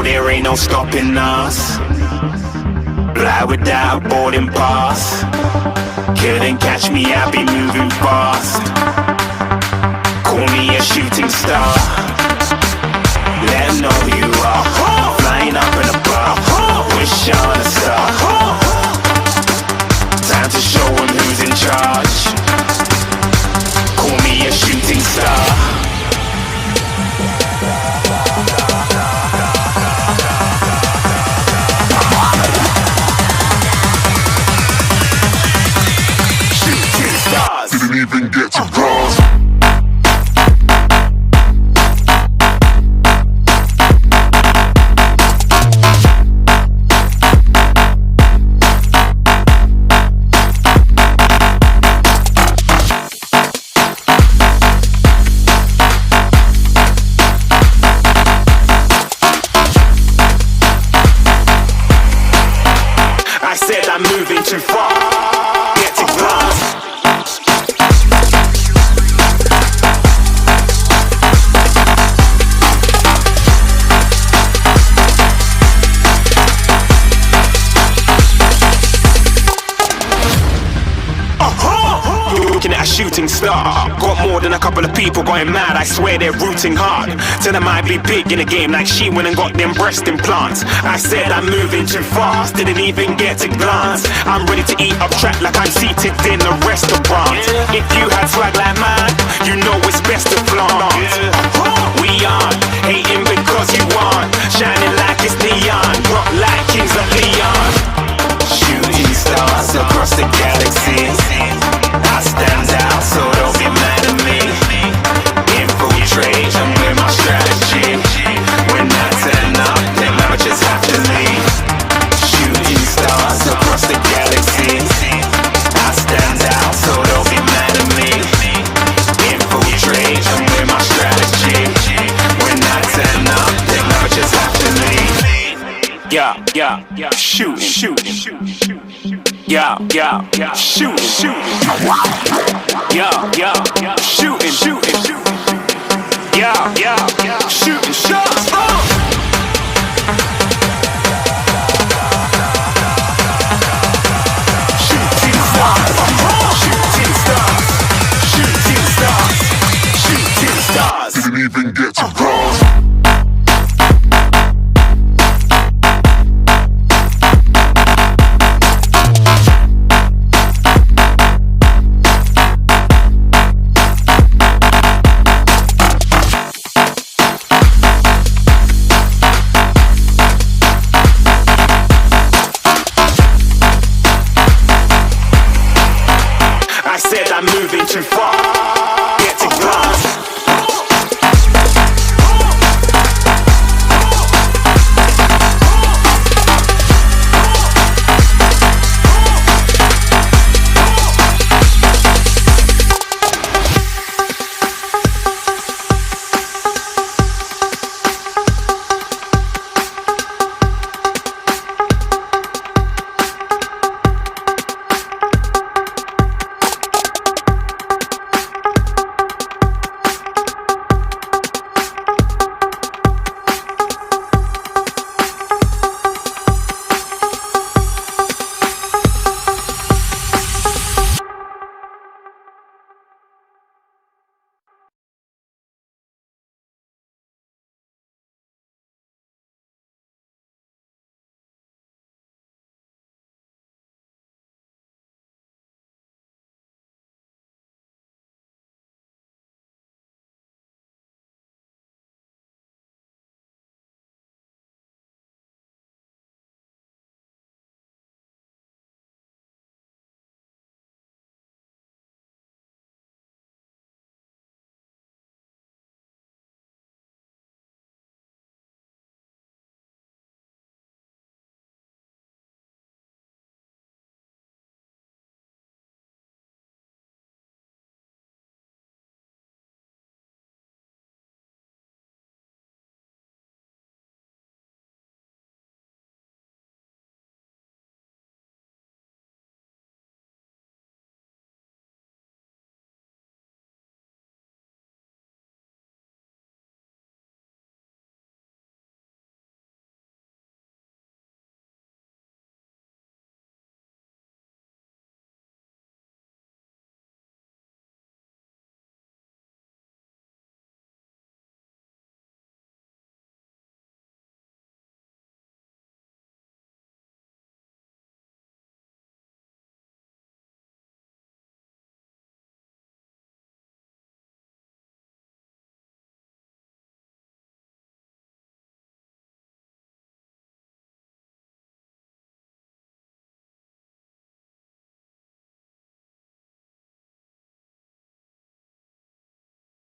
there ain't no stopping us. Fly without a boarding pass. Couldn't catch me, I'll be moving fast. Call me a shooting star. Let 'em know who you are. Flying up in a bar. Wish on a star. Time to show 'em who's in charge. Call me a shooting star. Didn't even get to cross. I said I'm moving too far. Get to glass. Looking at a shooting star. Got more than a couple of people going mad. I swear they're rooting hard. Tell them I'd be big in the game like she went and got them breast implants. I said I'm moving too fast. Didn't even get a glance. I'm ready to eat up track like I'm seated in a restaurant. If you had swag like mine, you know it's best to flaunt. We aren't hating because you aren't shining like it's neon. Rock like kings of Leon. Shooting stars across the galaxy. I stand out, so don't be mad at me. Infiltrate, I'm with my strategy. When I turn up, then I just have to leave. Shooting stars across the galaxy. I stand out, so don't be mad at me. Infiltrate, I'm with my strategy. When I turn up, then I just have to leave. Yeah, shooting. Yeah, shooting. Yeah, shooting. Yeah, shooting shots. Shooting stars. Didn't even get to cross.